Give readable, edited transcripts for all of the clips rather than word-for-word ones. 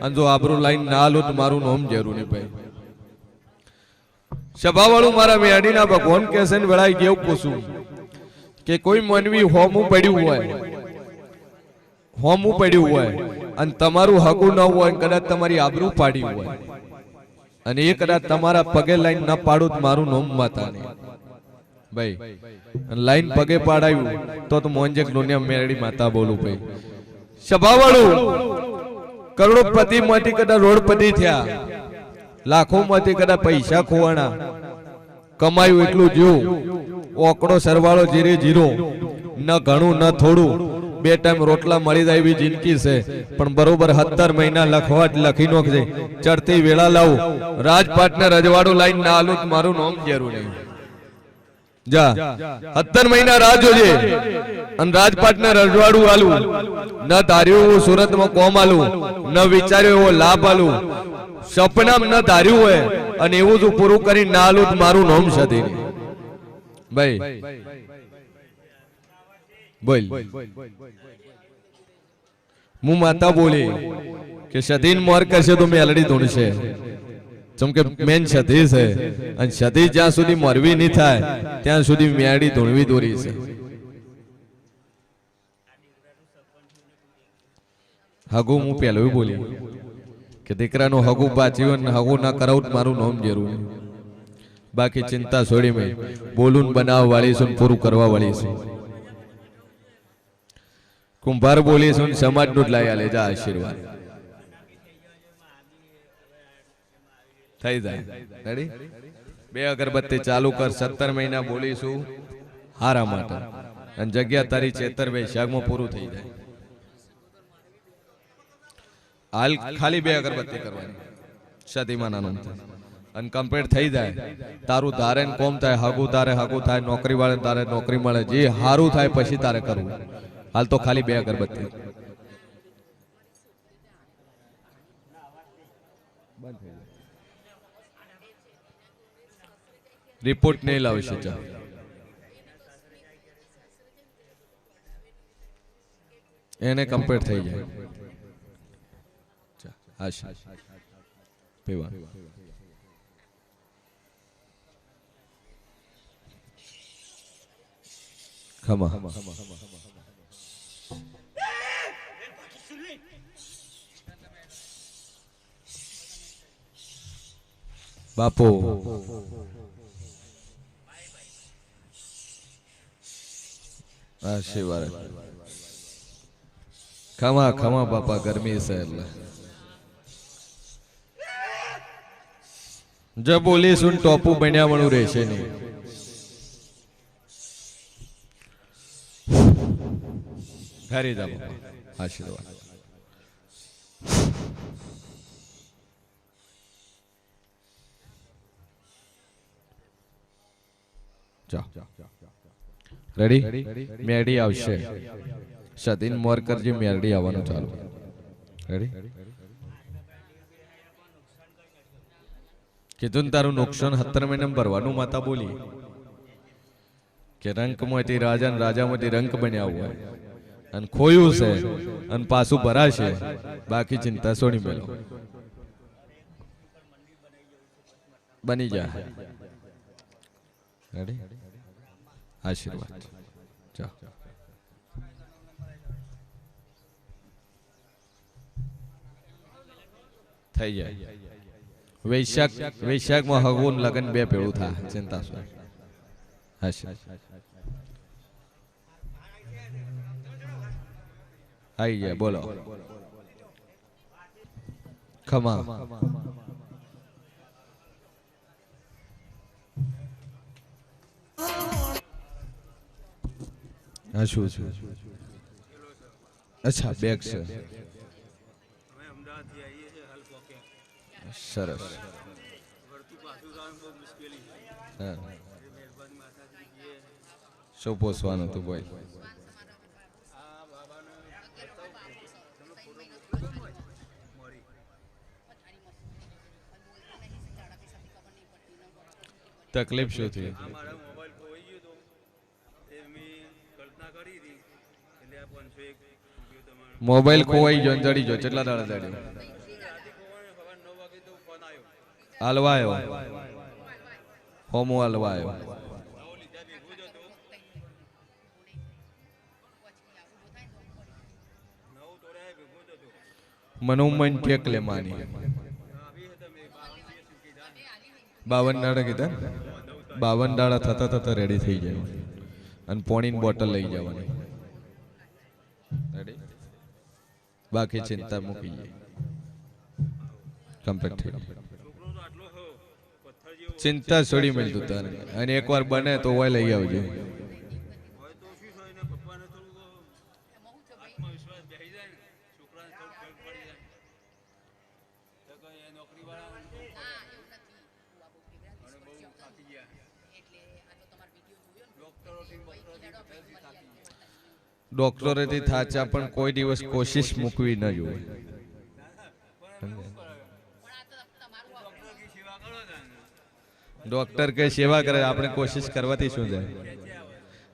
અને જો આબરૂ લાઈન ના આલો તો મારું નામ જરૂર નહીં ભાઈ. સભાવાળું મારા મેડીના ભગવાન કહેશે ને વેળાઈ કેવું પૂછું કે કોઈ માનવી હોમું પડ્યું હોય અને તમારું હકું ન હોય, કદાચ તમારી આબરૂ પાડી હોય અને એ કદાચ તમારા પગે લાઈન ન પાડું મારું નામ માતા નહીં ભાઈ. લાઈન પગે પાડાયું તો મોંજે દુનિયા મેરડી માતા બોલું ભાઈ. સભાવાળું કરોડપતિ માંથી કદાચ રોડપતિ થયા, લાખો માંથી કદાચ પૈસા ખોવાણા, કમાયું એટલું જીવ, ઓકડો સરવાળો જીરે જીરો, ન ઘણું ન થોડું, 2 ટાઈમ રોટલા મળી જાય એવી જિંદગી છે. પણ બરોબર 17 મહિના લખવા લખી નોખજે, ચડતી વેળા લાવું રાજપાટને રજવાડું લાઈન ના આલું મારું નામ જરૂર નહીં. જા 17 મહિના રાહ જોજે અને રાજપાટને રજવાડું આલું. ન ધાર્યું એવું સુરતમાં કોમ આલું, ન વિચાર્યું એવો લાભ આલું, સપનામ ન ધાર્યું હોય અને એવું જ પૂરું કરી ના આલું મારું નામ સધી ભાઈ. બોલ હું માતા બોલી કે સધીન મોર કરશે તો મેલડી ધૂણશે. જેમ કે મેન સધી છે અને સધી જ્યાં સુધી મોરવી નહીં થાય ત્યાં સુધી મેલડી ધૂણવી દોરી છે. હગુ હું પેલું બોલી કે દીકરાનું હગુ પાચ્યું હગુ ના કરાવું મારું નામ જરૂર. બાકી ચિંતા છોડી મેં બોલું બનાવવા વાળી છું, પૂરું કરવા વાળી છું. કુંભાર બોલી છું, સમાજ નું જ લાયા લે જા આશીર્વાદ થઈ જાય. રેડી 2 અગરબત્તી ચાલુ કર. 17 મહિના બોલીશું હારા માટે અને જગ્યા તારી ચેતર વૈશાખમાં પૂરું થઈ જાય. હાલ ખાલી 2 અગરબત્તી કરવાની સતીમાના નામ અને કમ્પ્લીટ થઈ જાય. તારું ધારે કોમ થાય, હગું તારે હગું થાય, નોકરી વાળે તારે નોકરી મળે, જે હારું થાય પછી તારે કરવું. હાલ તો ખાલી 2 અગરબત્તી. રિપોર્ટ નહીં લાવશે ચા એને કમ્પ્લીટ થઈ જાય. પીવા ખમા બાપુ આશીર્વાદ ખમા ખમા બાપા. ગરમી છે એટલે જો બોલીશું ટોપું બન્યા વણું રહેશે નહીં. ઘરે જા બાપા આશીર્વાદ. રેડી મેરડી આવશે. સતીન મોરકરજી મેરડી આવવાનું ચાલુ. રેડી કીધું તારું નુકસાન 17 મહિના ભરવાનું માતા બોલી કે રંકમાંથી રાજા ને રાજામાંથી રંક બન્યા હોય અને ખોયું છે અને પાછું ભરાશે. બાકી ચિંતા છોડી મેલો બની જાય. રેડી આશીર્વાદ થઈ જાય. વૈશાખમાં હગુન લગન 2 ભેળું થાય. ચિંતા શું આઈ જાય. બોલો ખમા શું છે? અચ્છા બેગ છે. સરસ. શું પોસવાનું હતું ભાઈ? તકલીફ શું થઈ? મોબાઈલ ખોવાઈ ગયો, જડી ગયો. કેટલા દાડા જડ્યો? હલવાયો હોમો હલવાયો મનોમન ઠેક લે માની 52 દાડા કીધા 52 દાડા થતા થતા રેડી થઈ જાય અને પાણીની બોટલ લઈ જવાની રેડી બાકી ચિંતા મૂકી જાય કમ્પ્લીટ થઈ ચિંતા છોડી મળતું તારે અને એકવાર બને તો ઓય લઈ આવજો ડોક્ટરોથી થાચા પણ કોઈ દિવસ કોશિશ મૂકવી ન જોઈએ ડોક્ટર કે સેવા કરે આપણે કોશિશ કરવાથી શું જાય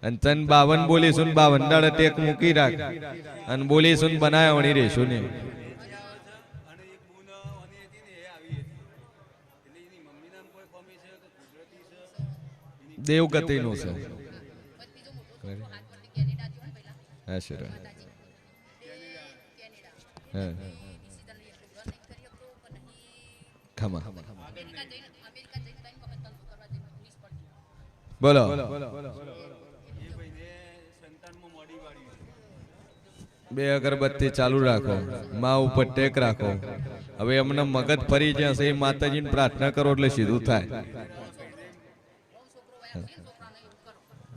અને તન 52 બોલીશું 52 દાડા ટેક મૂકી રાખ અને બોલીશું બનાય વણી રેશું ને દેવગતિ નું છે બોલો બે અગરબત્તી ચાલુ રાખો માં ઉપર ટેક રાખો હવે એમને મગજ ફરી જશે એ માતાજીને પ્રાર્થના કરો એટલે સીધું થાય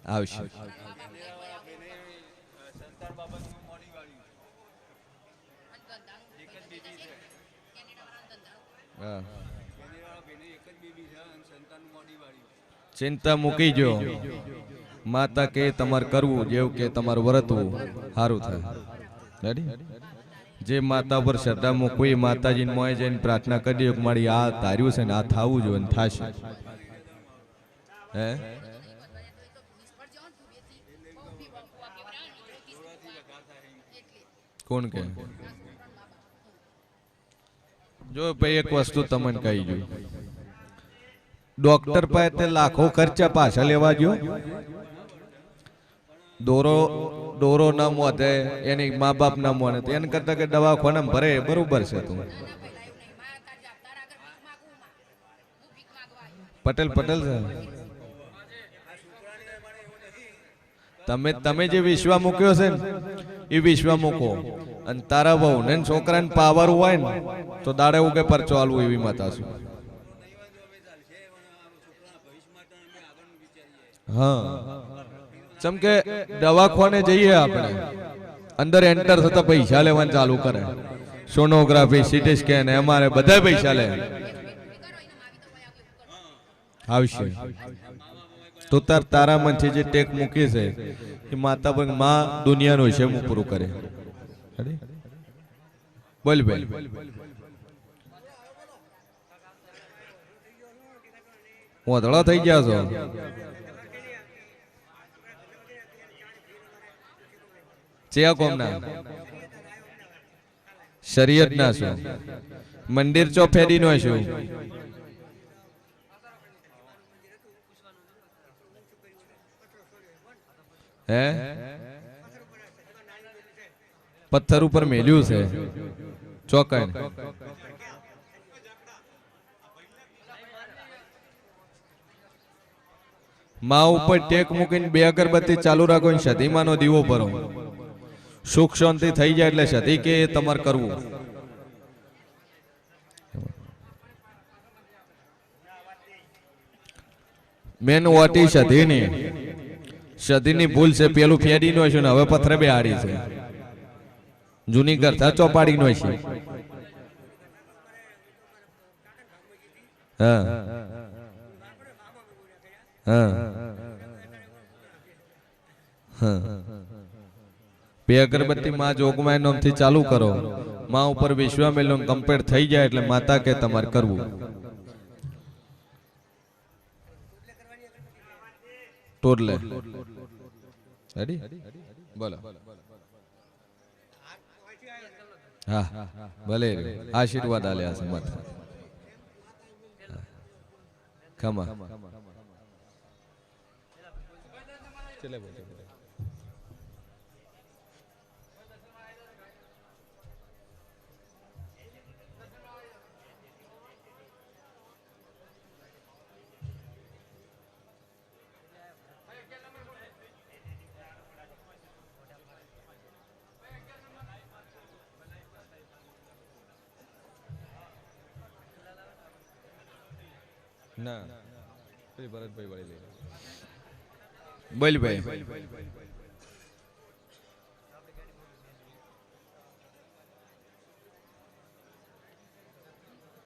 આવશે ચિંતા મૂકી જો માતા કે તમારે કરવું જેવું કે તમારે વર્તવું સારું થાય જે માતા પર શ્રદ્ધા મૂકવી માતાજીને મોય જઈને પ્રાર્થના કરી દો કે મારી આ ધાર્યું છે ને આ થવું જોઈએ થશે હે કોણ કે જો ભાઈ એક વસ્તુ તમને કહી જો ડોક્ટર પાસે લાખો ખર્ચા પાછા લેવા જો દોરો ના મોતે એની મા બાપ ના મોને એને કરતા કે દવાખાના ભરે બરોબર છે તું પટેલ છે તમે જે વિશ્વા મૂક્યો છે ને એ વિશ્વા મૂકો અને તારા બહુ ને છોકરાને પાવર હોય ને તો દાડે ઉગે પરચો આલવું એવી માતા છું હા ચમ કે દવાખાને જઈએ આપણે અંદર એન્ટર થતા પૈસા લેવાનું ચાલુ કરે સોનોગ્રાફી સીટી સ્કેન એમઆરઆઈ બધા પૈસા લે આવશે તો તારા મનથી જે ટેક મૂકી છે એ માતા પર માં દુનિયાનો છે હું પૂરું કરે બોલ બેલ ઓધળા થઈ ગયા છો ચેયા કોમના શરીયત ના શું મંદિર ચો ફેરી નો શું હે પથ્થર ઉપર મેલ્યું છે ચોકન માં ઉપર ટેક મૂકીને બે અગરબત્તી ચાલુ રાખો ને સતીમાનો દીવો ભરો સુખ શાંતિ થઈ જાય એટલે સતી કે તમારે કરવું મેન વાટી સતીની ભૂલ છે પેલું ફેડી નો છે ને હવે પથ્થર બે હાડી છે જૂની કરતા ચોપાડી નો છે હા બે અગરબત્તી માં જોગમાય નામથી ચાલુ કરો માં ઉપર વિશ્વામેલ કમ્પ્લીટ થઈ જાય એટલે માતા કે તમારે કરવું ટોટલે રેડી બોલો હા ભલે આશીર્વાદ આલ્યા છે માતા ખમા ના ભરતભાઈ વાળી લઈ બોલ ભાઈ